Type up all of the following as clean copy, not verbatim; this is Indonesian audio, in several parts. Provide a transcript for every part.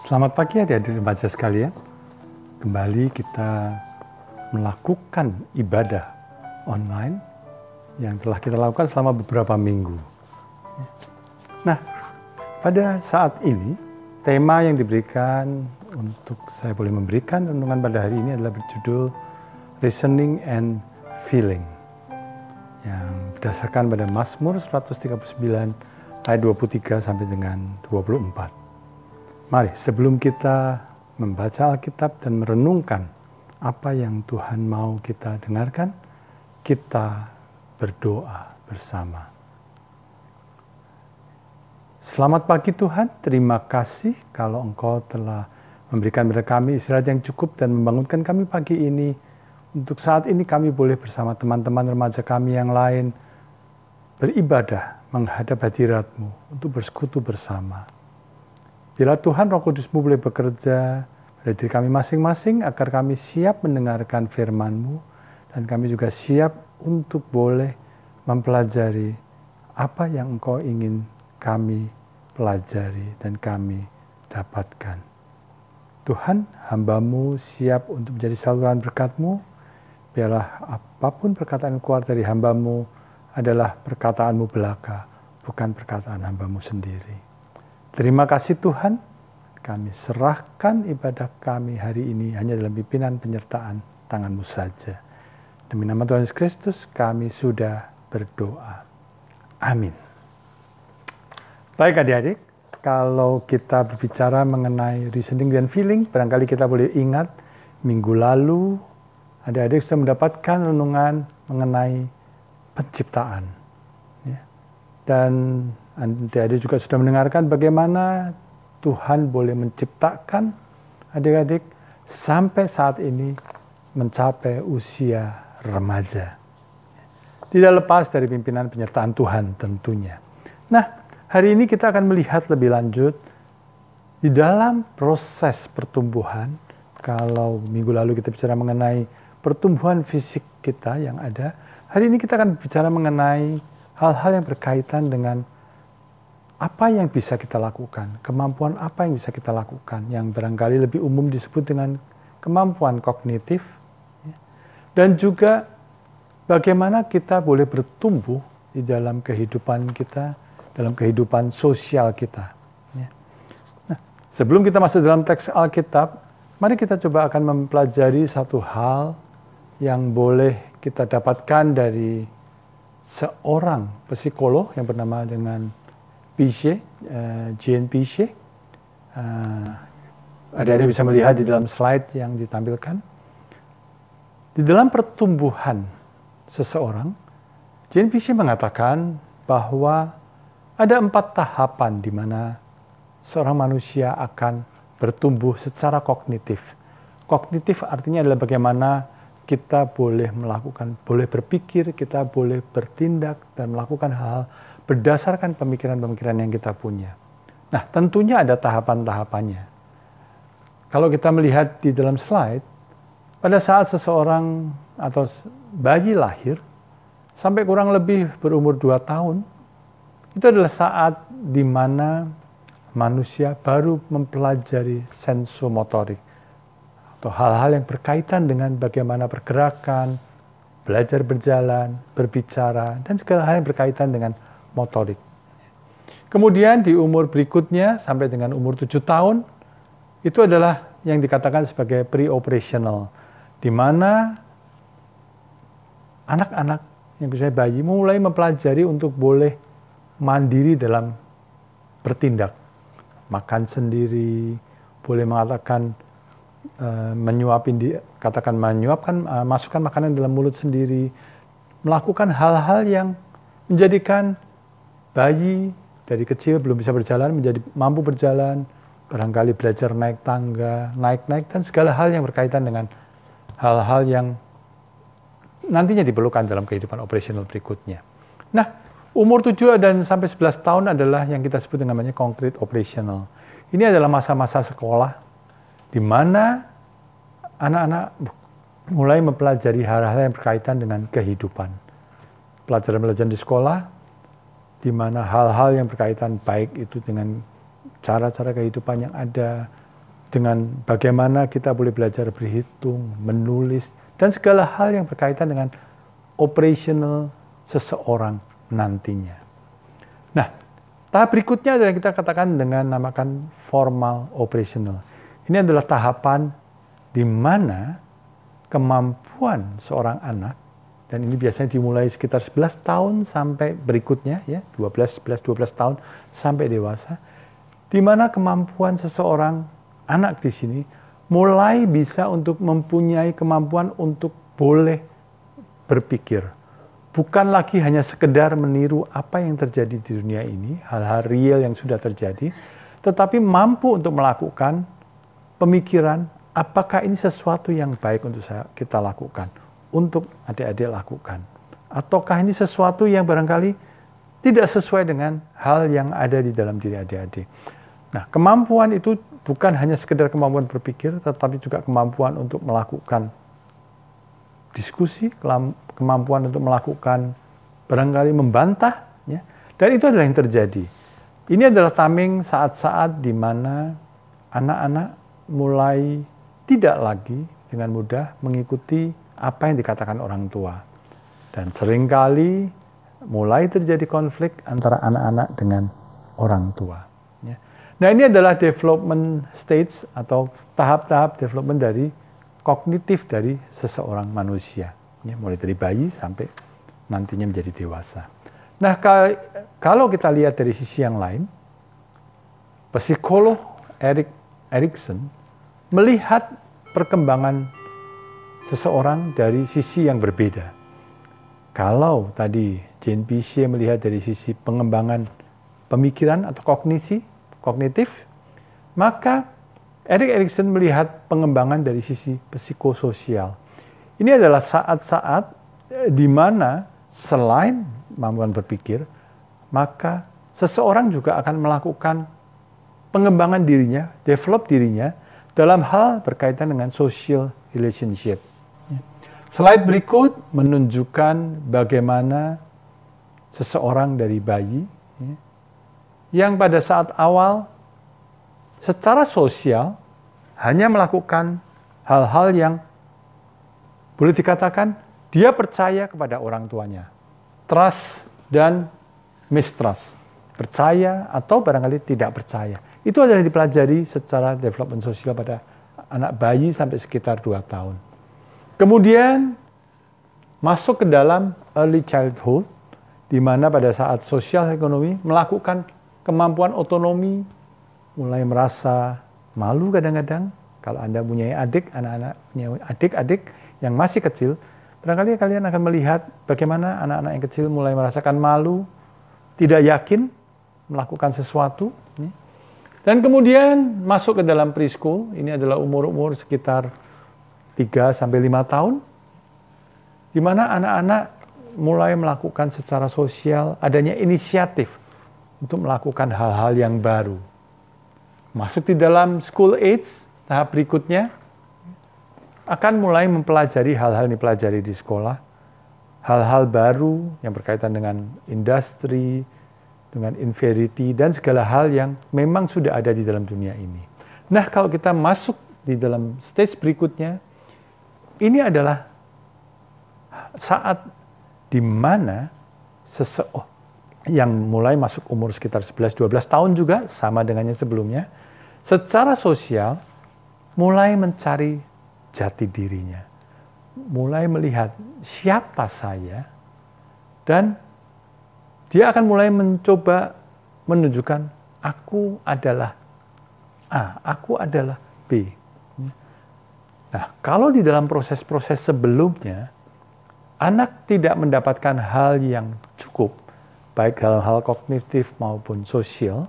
Selamat pagi adik-adik remaja sekalian. Kembali kita melakukan ibadah online yang telah kita lakukan selama beberapa minggu. Nah, pada saat ini tema yang diberikan untuk saya boleh memberikan renungan pada hari ini adalah berjudul Listening and Feeling, yang berdasarkan pada Mazmur 139 ayat 23 sampai dengan 24. Mari sebelum kita membaca Alkitab dan merenungkan apa yang Tuhan mau kita dengarkan, kita berdoa bersama. Selamat pagi Tuhan, terima kasih kalau Engkau telah memberikan kepada kami istirahat yang cukup dan membangunkan kami pagi ini. Untuk saat ini kami boleh bersama teman-teman remaja kami yang lain beribadah menghadap hadirat-Mu untuk bersekutu bersama. Bila Tuhan Roh Kudus-Mu boleh bekerja pada diri kami masing-masing agar kami siap mendengarkan firman-Mu dan kami juga siap untuk boleh mempelajari apa yang Engkau ingin kami pelajari dan kami dapatkan. Tuhan, hamba-Mu siap untuk menjadi saluran berkat-Mu. Biarlah apapun perkataan yang keluar dari hamba-Mu adalah perkataan-Mu belaka, bukan perkataan hamba-Mu sendiri. Terima kasih Tuhan, kami serahkan ibadah kami hari ini hanya dalam pimpinan penyertaan tangan-Mu saja. Demi nama Tuhan Yesus Kristus kami sudah berdoa. Amin. Baik adik-adik, kalau kita berbicara mengenai reasoning dan feeling, barangkali kita boleh ingat minggu lalu adik-adik sudah mendapatkan renungan mengenai penciptaan. Dan adik-adik juga sudah mendengarkan bagaimana Tuhan boleh menciptakan adik-adik sampai saat ini mencapai usia remaja. Tidak lepas dari pimpinan penyertaan Tuhan tentunya. Nah, hari ini kita akan melihat lebih lanjut di dalam proses pertumbuhan. Kalau minggu lalu kita bicara mengenai pertumbuhan fisik kita yang ada, hari ini kita akan bicara mengenai hal-hal yang berkaitan dengan apa yang bisa kita lakukan, kemampuan apa yang bisa kita lakukan, yang barangkali lebih umum disebut dengan kemampuan kognitif, dan juga bagaimana kita boleh bertumbuh di dalam kehidupan kita, dalam kehidupan sosial kita. Nah, sebelum kita masuk dalam teks Alkitab, mari kita coba akan mempelajari satu hal yang boleh kita dapatkan dari seorang psikolog yang bernama dengan Piaget, Jean Piaget. Adik-adik bisa melihat di dalam slide yang ditampilkan. Di dalam pertumbuhan seseorang, Jean Piaget mengatakan bahwa ada 4 tahapan di mana seorang manusia akan bertumbuh secara kognitif. Kognitif artinya adalah bagaimana kita boleh melakukan, boleh berpikir, kita boleh bertindak dan melakukan hal-hal berdasarkan pemikiran-pemikiran yang kita punya. Nah, tentunya ada tahapan-tahapannya. Kalau kita melihat di dalam slide, pada saat seseorang atau bayi lahir, sampai kurang lebih berumur 2 tahun, itu adalah saat di mana manusia baru mempelajari sensomotorik, atau hal-hal yang berkaitan dengan bagaimana pergerakan, belajar berjalan, berbicara, dan segala hal yang berkaitan dengan motorik. Kemudian di umur berikutnya sampai dengan umur 7 tahun, itu adalah yang dikatakan sebagai pre-operational, di mana anak-anak yang biasanya bayi mulai mempelajari untuk boleh mandiri dalam bertindak, makan sendiri, boleh mengatakan masukkan makanan dalam mulut sendiri, melakukan hal-hal yang menjadikan bayi dari kecil belum bisa berjalan menjadi mampu berjalan, barangkali belajar naik tangga, naik-naik, dan segala hal yang berkaitan dengan hal-hal yang nantinya diperlukan dalam kehidupan operasional berikutnya. Nah, umur 7 dan sampai 11 tahun adalah yang kita sebut dengan namanya concrete operational. Ini adalah masa-masa sekolah di mana anak-anak mulai mempelajari hal-hal yang berkaitan dengan kehidupan. Pelajaran-pelajaran di sekolah, di mana hal-hal yang berkaitan baik itu dengan cara-cara kehidupan yang ada, dengan bagaimana kita boleh belajar berhitung, menulis, dan segala hal yang berkaitan dengan operational seseorang nantinya. Nah, tahap berikutnya adalah kita katakan dengan namakan formal operational. Ini adalah tahapan di mana kemampuan seorang anak, dan ini biasanya dimulai sekitar 11 tahun sampai berikutnya, ya 12 tahun sampai dewasa, di mana kemampuan seseorang anak di sini mulai bisa untuk mempunyai kemampuan untuk boleh berpikir. Bukan lagi hanya sekedar meniru apa yang terjadi di dunia ini, hal-hal real yang sudah terjadi, tetapi mampu untuk melakukan pemikiran, apakah ini sesuatu yang baik untuk kita lakukan, untuk adik-adik lakukan. Ataukah ini sesuatu yang barangkali tidak sesuai dengan hal yang ada di dalam diri adik-adik. Nah, kemampuan itu bukan hanya sekedar kemampuan berpikir, tetapi juga kemampuan untuk melakukan diskusi, kemampuan untuk melakukan barangkali membantah, ya. Dan itu adalah yang terjadi. Ini adalah timing saat-saat di mana anak-anak mulai tidak lagi dengan mudah mengikuti apa yang dikatakan orang tua. Dan seringkali mulai terjadi konflik antara anak-anak dengan orang tua. Ya. Nah, ini adalah development stage atau tahap-tahap development dari kognitif dari seseorang manusia. Ya, mulai dari bayi sampai nantinya menjadi dewasa. Nah, kalau kita lihat dari sisi yang lain, psikolog Erik Erikson melihat perkembangan seseorang dari sisi yang berbeda. Kalau tadi Jane Piaget melihat dari sisi pengembangan pemikiran atau kognitif, maka Erik Erikson melihat pengembangan dari sisi psikososial. Ini adalah saat-saat di mana selain kemampuan berpikir, maka seseorang juga akan melakukan pengembangan dirinya, develop dirinya dalam hal berkaitan dengan social relationship. Slide berikut menunjukkan bagaimana seseorang dari bayi yang pada saat awal secara sosial hanya melakukan hal-hal yang boleh dikatakan dia percaya kepada orang tuanya. Trust dan mistrust. Percaya atau barangkali tidak percaya. Itu adalah dipelajari secara development sosial pada anak bayi sampai sekitar 2 tahun. Kemudian masuk ke dalam early childhood, di mana pada saat sosial ekonomi melakukan kemampuan otonomi, mulai merasa malu kadang-kadang. Kalau Anda punya adik, anak-anak punya adik-adik yang masih kecil, barangkali kalian akan melihat bagaimana anak-anak yang kecil mulai merasakan malu, tidak yakin melakukan sesuatu. Dan kemudian masuk ke dalam preschool, ini adalah umur-umur sekitar 3-5 tahun, di mana anak-anak mulai melakukan secara sosial, adanya inisiatif untuk melakukan hal-hal yang baru. Masuk di dalam school age, tahap berikutnya, akan mulai mempelajari hal-hal yang dipelajari di sekolah, hal-hal baru yang berkaitan dengan industri, dengan inferiority, dan segala hal yang memang sudah ada di dalam dunia ini. Nah, kalau kita masuk di dalam stage berikutnya, ini adalah saat di mana seseorang yang mulai masuk umur sekitar 11-12 tahun juga, sama dengannya sebelumnya, secara sosial mulai mencari jati dirinya. Mulai melihat siapa saya, dan dia akan mulai mencoba menunjukkan aku adalah A, aku adalah B. Nah, kalau di dalam proses-proses sebelumnya, anak tidak mendapatkan hal yang cukup, baik dalam hal kognitif maupun sosial,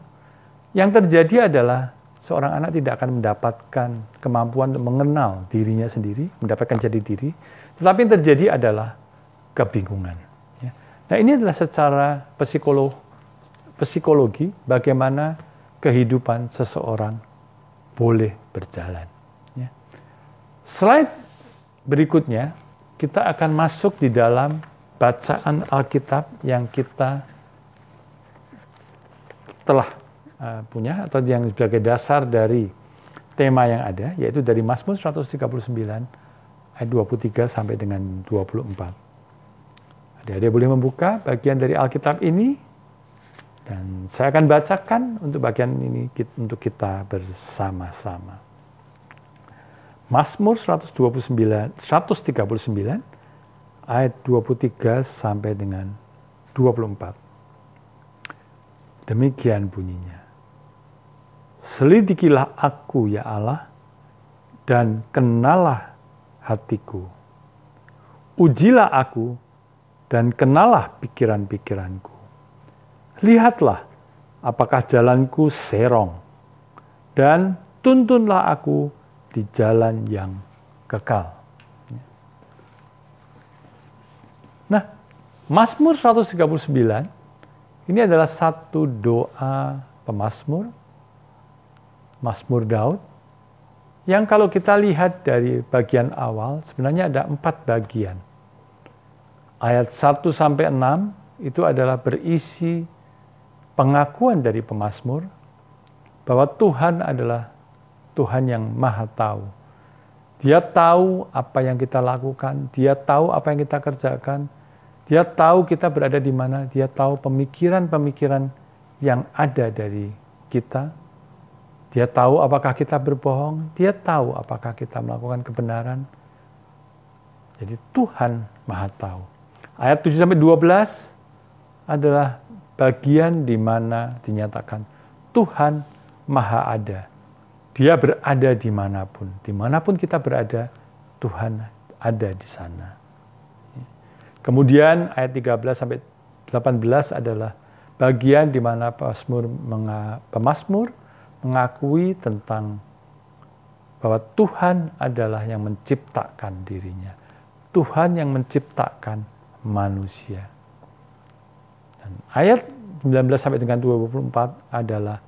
yang terjadi adalah seorang anak tidak akan mendapatkan kemampuan untuk mengenal dirinya sendiri, mendapatkan jati diri, tetapi yang terjadi adalah kebingungan. Nah, ini adalah secara psikologi bagaimana kehidupan seseorang boleh berjalan. Slide berikutnya, kita akan masuk di dalam bacaan Alkitab yang kita telah punya, atau yang sebagai dasar dari tema yang ada, yaitu dari Mazmur 139 ayat 23 sampai dengan 24. Adik-adik boleh membuka bagian dari Alkitab ini, dan saya akan bacakan untuk bagian ini untuk kita bersama-sama. Mazmur 139 ayat 23 sampai dengan 24. Demikian bunyinya. Selidikilah aku ya Allah, dan kenalah hatiku. Ujilah aku, dan kenalah pikiran-pikiranku. Lihatlah apakah jalanku serong, dan tuntunlah aku di jalan yang kekal. Nah, Mazmur 139 ini adalah satu doa pemazmur, Mazmur Daud, yang kalau kita lihat dari bagian awal, sebenarnya ada 4 bagian. Ayat 1 sampai 6 itu adalah berisi pengakuan dari pemazmur bahwa Tuhan adalah Tuhan yang Maha Tahu. Dia tahu apa yang kita lakukan, Dia tahu apa yang kita kerjakan, Dia tahu kita berada di mana, Dia tahu pemikiran-pemikiran yang ada dari kita. Dia tahu apakah kita berbohong, Dia tahu apakah kita melakukan kebenaran. Jadi Tuhan Maha Tahu. Ayat 7-12 adalah bagian di mana dinyatakan Tuhan Maha Ada. Dia berada dimanapun kita berada, Tuhan ada di sana. Kemudian ayat 13-18 adalah bagian di mana pemazmur mengakui tentang bahwa Tuhan adalah yang menciptakan dirinya. Tuhan yang menciptakan manusia. Dan ayat 19-24 adalah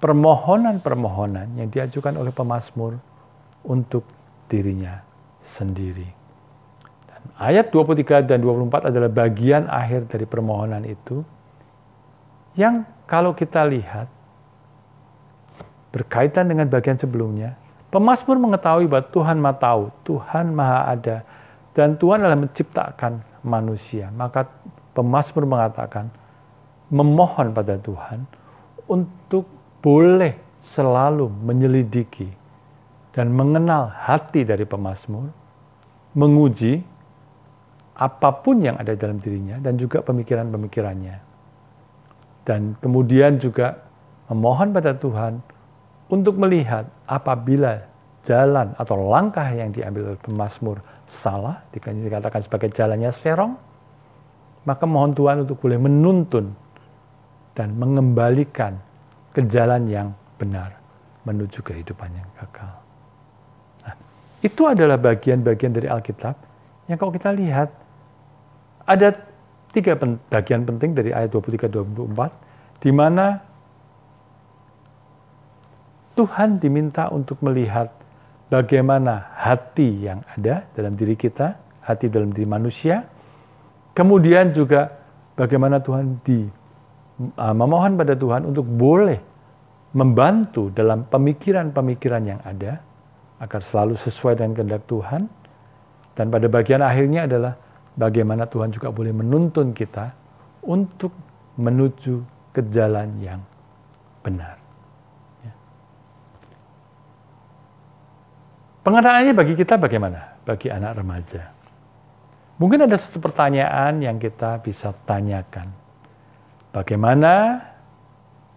permohonan-permohonan yang diajukan oleh pemazmur untuk dirinya sendiri. Dan ayat 23 dan 24 adalah bagian akhir dari permohonan itu, yang kalau kita lihat berkaitan dengan bagian sebelumnya, pemazmur mengetahui bahwa Tuhan Maha Tahu, Tuhan Maha Ada, dan Tuhan adalah menciptakan manusia. Maka pemazmur mengatakan, memohon pada Tuhan untuk boleh selalu menyelidiki dan mengenal hati dari pemazmur, menguji apapun yang ada dalam dirinya dan juga pemikiran-pemikirannya. Dan kemudian juga memohon pada Tuhan untuk melihat apabila jalan atau langkah yang diambil oleh pemazmur salah, dikatakan sebagai jalannya serong, maka mohon Tuhan untuk boleh menuntun dan mengembalikan ke jalan yang benar menuju kehidupan yang kekal. Nah, itu adalah bagian-bagian dari Alkitab yang kalau kita lihat ada 3 bagian penting dari ayat 23-24 di mana Tuhan diminta untuk melihat bagaimana hati yang ada dalam diri kita, hati dalam diri manusia. Kemudian juga bagaimana Tuhan memohon pada Tuhan untuk boleh membantu dalam pemikiran-pemikiran yang ada agar selalu sesuai dengan kehendak Tuhan. Dan pada bagian akhirnya adalah bagaimana Tuhan juga boleh menuntun kita untuk menuju ke jalan yang benar. Pengenalannya bagi kita bagaimana? Bagi anak remaja. Mungkin ada satu pertanyaan yang kita bisa tanyakan. Bagaimana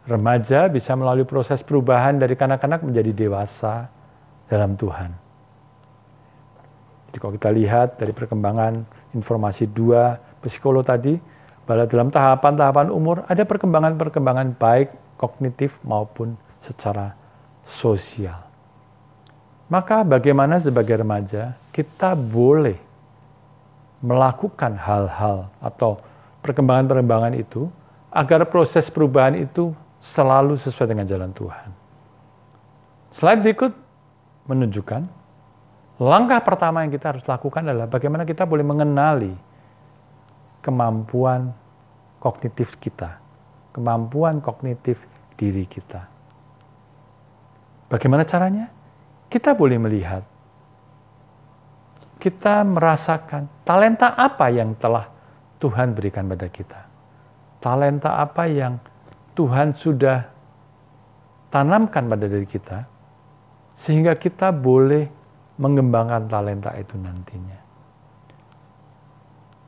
remaja bisa melalui proses perubahan dari kanak-kanak menjadi dewasa dalam Tuhan? Jadi kalau kita lihat dari perkembangan informasi 2 psikolog tadi, bahwa dalam tahapan-tahapan umur ada perkembangan-perkembangan baik kognitif maupun secara sosial. Maka bagaimana sebagai remaja kita boleh melakukan hal-hal atau perkembangan-perkembangan itu agar proses perubahan itu selalu sesuai dengan jalan Tuhan. Slide berikut menunjukkan langkah pertama yang kita harus lakukan adalah bagaimana kita boleh mengenali kemampuan kognitif kita, kemampuan kognitif diri kita. Bagaimana caranya? kita boleh melihat, kita merasakan talenta apa yang telah Tuhan berikan pada kita. Talenta apa yang Tuhan sudah tanamkan pada diri kita, sehingga kita boleh mengembangkan talenta itu nantinya.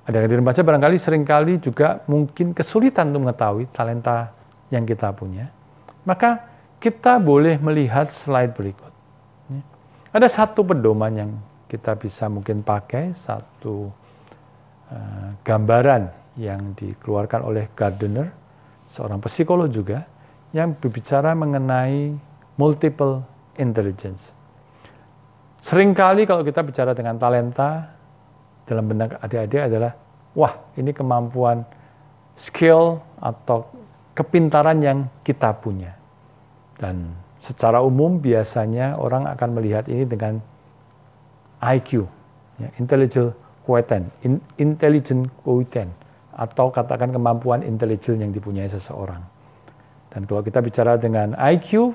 Ada yang remaja barangkali seringkali juga mungkin kesulitan untuk mengetahui talenta yang kita punya. Maka kita boleh melihat slide berikut. Ada satu pedoman yang kita bisa mungkin pakai, satu gambaran yang dikeluarkan oleh Gardner, seorang psikolog juga, yang berbicara mengenai multiple intelligence. Seringkali kalau kita bicara dengan talenta, dalam benak adik-adik adalah, wah ini kemampuan, skill atau kepintaran yang kita punya. Dan secara umum biasanya orang akan melihat ini dengan IQ, ya, intelligent quotient, atau katakan kemampuan intelijen yang dipunyai seseorang. Dan kalau kita bicara dengan IQ,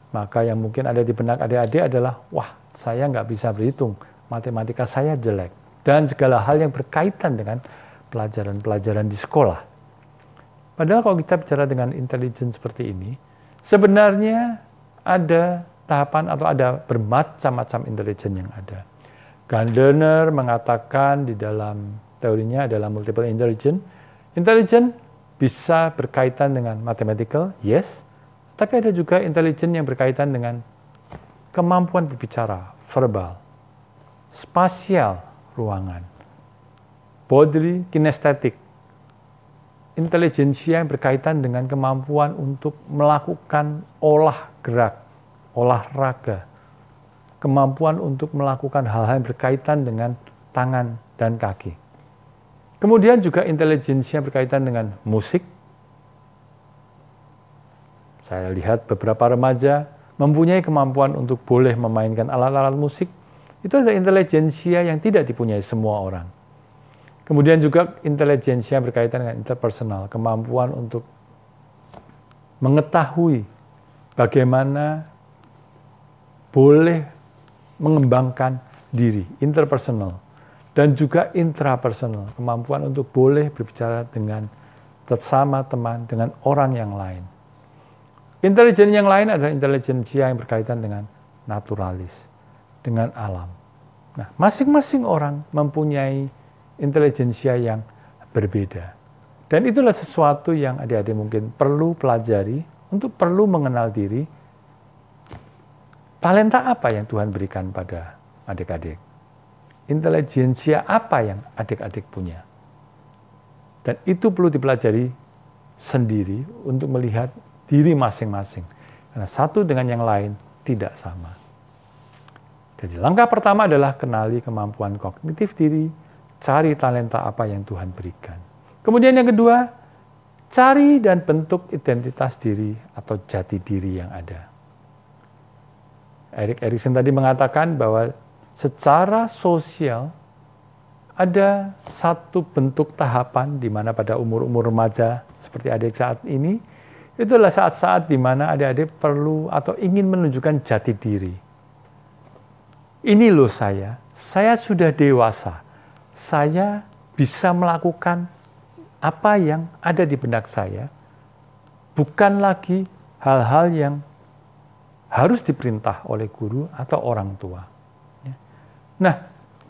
maka yang mungkin ada di benak adik-adik adalah, wah saya nggak bisa berhitung, matematika saya jelek. Dan segala hal yang berkaitan dengan pelajaran-pelajaran di sekolah. Padahal kalau kita bicara dengan intelijen seperti ini, sebenarnya ada tahapan atau ada bermacam-macam intelijen yang ada. Gardner mengatakan di dalam teorinya adalah multiple intelligence. Intelijen bisa berkaitan dengan mathematical, yes. Tapi ada juga intelijen yang berkaitan dengan kemampuan berbicara, verbal, spasial, ruangan, bodily kinesthetic, intelijensia yang berkaitan dengan kemampuan untuk melakukan olah gerak, olahraga, kemampuan untuk melakukan hal-hal yang berkaitan dengan tangan dan kaki. Kemudian juga intelijensia yang berkaitan dengan musik. Saya lihat beberapa remaja mempunyai kemampuan untuk boleh memainkan alat-alat musik. Itu adalah intelijensia yang tidak dipunyai semua orang. Kemudian juga intelijensia yang berkaitan dengan interpersonal, kemampuan untuk mengetahui bagaimana boleh mengembangkan diri, interpersonal, dan juga intrapersonal, kemampuan untuk boleh berbicara dengan sesama teman, dengan orang yang lain. Intelijen yang lain adalah intelijensia yang berkaitan dengan naturalis, dengan alam. Nah, masing-masing orang mempunyai intelijensia yang berbeda. Dan itulah sesuatu yang adik-adik mungkin perlu pelajari untuk perlu mengenal diri. Talenta apa yang Tuhan berikan pada adik-adik? Intelijensia apa yang adik-adik punya? Dan itu perlu dipelajari sendiri untuk melihat diri masing-masing. Karena satu dengan yang lain tidak sama. Jadi langkah pertama adalah kenali kemampuan kognitif diri, cari talenta apa yang Tuhan berikan. Kemudian yang kedua, cari dan bentuk identitas diri atau jati diri yang ada. Erik Erikson tadi mengatakan bahwa secara sosial ada satu bentuk tahapan di mana pada umur-umur remaja seperti adik saat ini, itu adalah saat-saat di mana adik-adik perlu atau ingin menunjukkan jati diri. Ini loh saya sudah dewasa, saya bisa melakukan apa yang ada di benak saya, bukan lagi hal-hal yang harus diperintah oleh guru atau orang tua. Nah,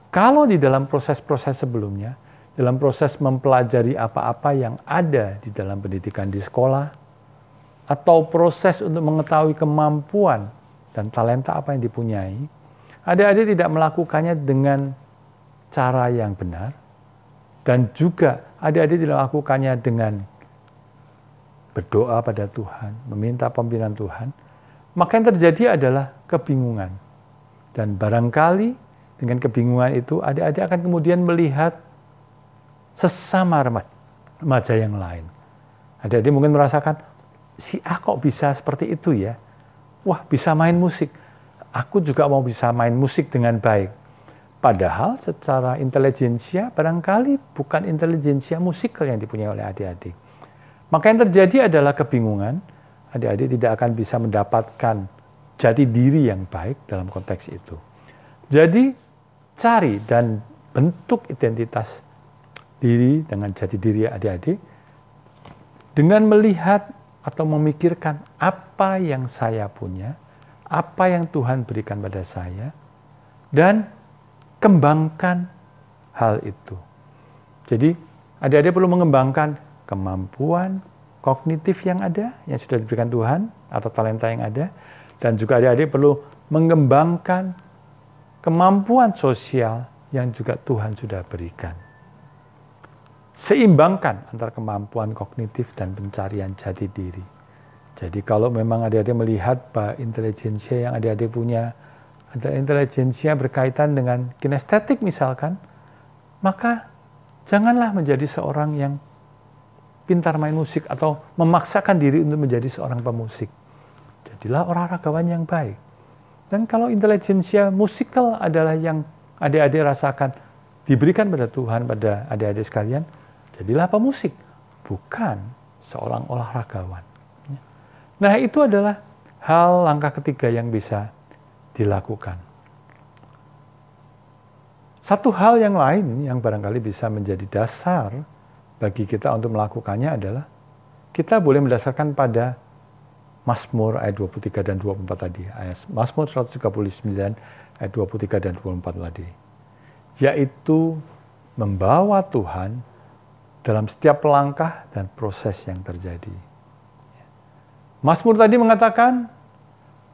kalau di dalam proses-proses sebelumnya, dalam proses mempelajari apa-apa yang ada di dalam pendidikan di sekolah, atau proses untuk mengetahui kemampuan dan talenta apa yang dipunyai, adik-adik tidak melakukannya dengan cara yang benar, dan juga adik-adik tidak melakukannya dengan berdoa pada Tuhan, meminta pimpinan Tuhan, maka yang terjadi adalah kebingungan. Dan barangkali dengan kebingungan itu, adik-adik akan kemudian melihat sesama remaja yang lain. Adik-adik mungkin merasakan, si A kok bisa seperti itu ya? Wah, bisa main musik. Aku juga mau bisa main musik dengan baik. Padahal secara intelijensia barangkali bukan intelijensia musikal yang dipunyai oleh adik-adik. Maka yang terjadi adalah kebingungan. Adik-adik tidak akan bisa mendapatkan jati diri yang baik dalam konteks itu. Jadi cari dan bentuk identitas diri dengan jati diri adik-adik dengan melihat atau memikirkan apa yang saya punya, apa yang Tuhan berikan pada saya, dan kembangkan hal itu. Jadi adik-adik perlu mengembangkan kemampuan kognitif yang ada, yang sudah diberikan Tuhan, atau talenta yang ada, dan juga adik-adik perlu mengembangkan kemampuan sosial yang juga Tuhan sudah berikan. Seimbangkan antara kemampuan kognitif dan pencarian jati diri. Jadi kalau memang adik-adik melihat bahwa intelijensia yang adik-adik punya adalah intelijensia berkaitan dengan kinestetik misalkan, maka janganlah menjadi seorang yang pintar main musik atau memaksakan diri untuk menjadi seorang pemusik. Jadilah olahragawan yang baik. Dan kalau intelijensia musikal adalah yang adik-adik rasakan diberikan pada Tuhan, pada adik-adik sekalian, jadilah pemusik, bukan seorang olahragawan. Nah, itu adalah hal langkah ketiga yang bisa dilakukan. Satu hal yang lain yang barangkali bisa menjadi dasar bagi kita untuk melakukannya adalah kita boleh mendasarkan pada Mazmur ayat 23 dan 24 tadi. Mazmur 139 ayat 23 dan 24 tadi. Yaitu membawa Tuhan dalam setiap langkah dan proses yang terjadi. Mazmur tadi mengatakan,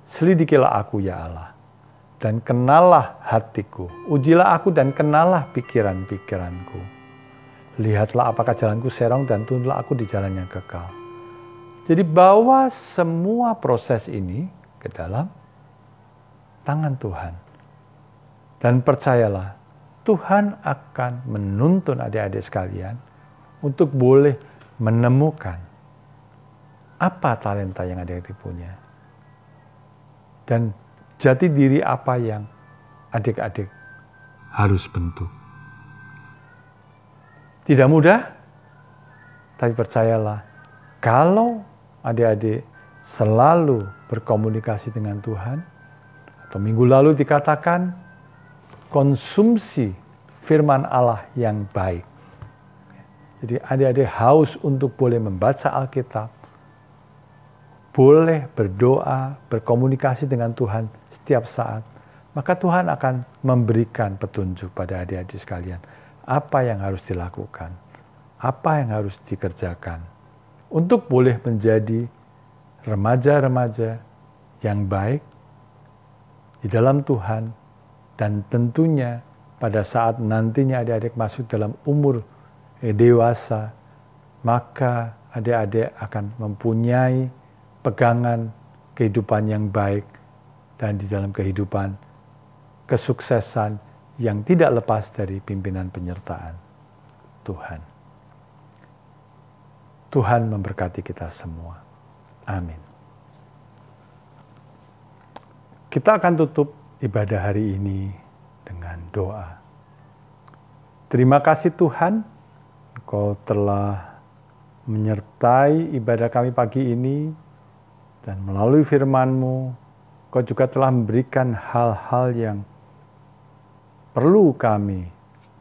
selidikilah aku ya Allah, dan kenallah hatiku. Ujilah aku dan kenallah pikiran-pikiranku. Lihatlah apakah jalanku serong dan tuntunlah aku di jalan yang kekal. Jadi bawa semua proses ini ke dalam tangan Tuhan. Dan percayalah, Tuhan akan menuntun adik-adik sekalian untuk boleh menemukan apa talenta yang adik-adik punya. Dan jati diri apa yang adik-adik harus bentuk. Tidak mudah, tapi percayalah, kalau adik-adik selalu berkomunikasi dengan Tuhan, atau minggu lalu dikatakan konsumsi firman Allah yang baik. Jadi adik-adik haus untuk boleh membaca Alkitab, boleh berdoa, berkomunikasi dengan Tuhan setiap saat, maka Tuhan akan memberikan petunjuk pada adik-adik sekalian. Apa yang harus dilakukan, apa yang harus dikerjakan, untuk boleh menjadi remaja-remaja yang baik di dalam Tuhan, dan tentunya pada saat nantinya adik-adik masuk dalam umur dewasa, maka adik-adik akan mempunyai pegangan kehidupan yang baik dan di dalam kehidupan kesuksesan yang tidak lepas dari pimpinan penyertaan Tuhan. Tuhan memberkati kita semua. Amin. Kita akan tutup ibadah hari ini dengan doa. Terima kasih Tuhan, Engkau telah menyertai ibadah kami pagi ini, dan melalui firman-Mu, Engkau juga telah memberikan hal-hal yang perlu kami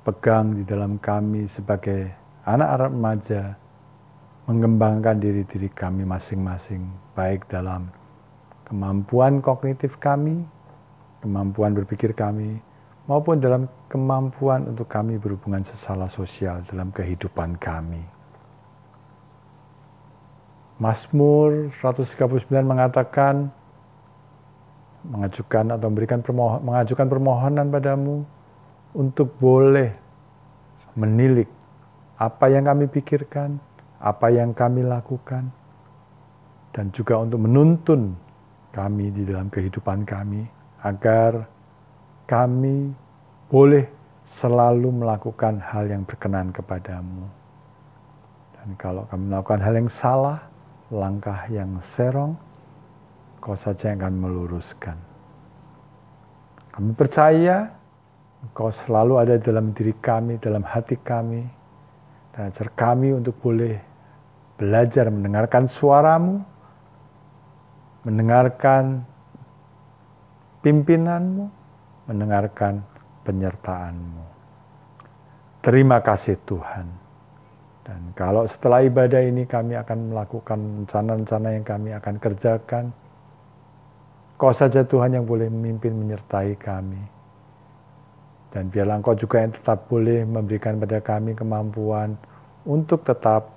pegang di dalam kami sebagai anak-anak remaja, mengembangkan diri-diri kami masing-masing, baik dalam kemampuan kognitif kami, kemampuan berpikir kami, maupun dalam kemampuan untuk kami berhubungan sesama sosial dalam kehidupan kami. Mazmur 139 mengatakan, mengajukan permohonan padamu untuk boleh menilik apa yang kami pikirkan, apa yang kami lakukan, dan juga untuk menuntun kami di dalam kehidupan kami, agar kami boleh selalu melakukan hal yang berkenan kepadamu. Dan kalau kami melakukan hal yang salah, langkah yang serong, Kau saja yang akan meluruskan. Kami percaya Engkau selalu ada dalam diri kami, dalam hati kami, dan ajar kami untuk boleh belajar mendengarkan suara-Mu, mendengarkan pimpinan-Mu, mendengarkan penyertaan-Mu. Terima kasih Tuhan. Dan kalau setelah ibadah ini kami akan melakukan rencana-rencana yang kami akan kerjakan, Kau saja Tuhan yang boleh memimpin menyertai kami. Dan biarlah Engkau juga yang tetap boleh memberikan pada kami kemampuan untuk tetap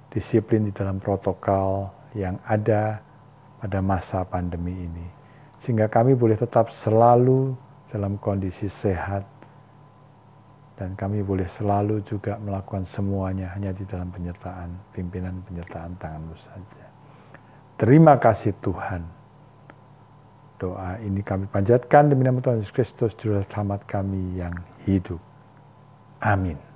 disiplin di dalam protokol yang ada pada masa pandemi ini. Sehingga kami boleh tetap selalu dalam kondisi sehat. Dan kami boleh selalu juga melakukan semuanya hanya di dalam penyertaan, pimpinan penyertaan tangan-Mu saja. Terima kasih Tuhan. Doa ini kami panjatkan demi nama Tuhan Yesus Kristus, Juru Selamat kami yang hidup. Amin.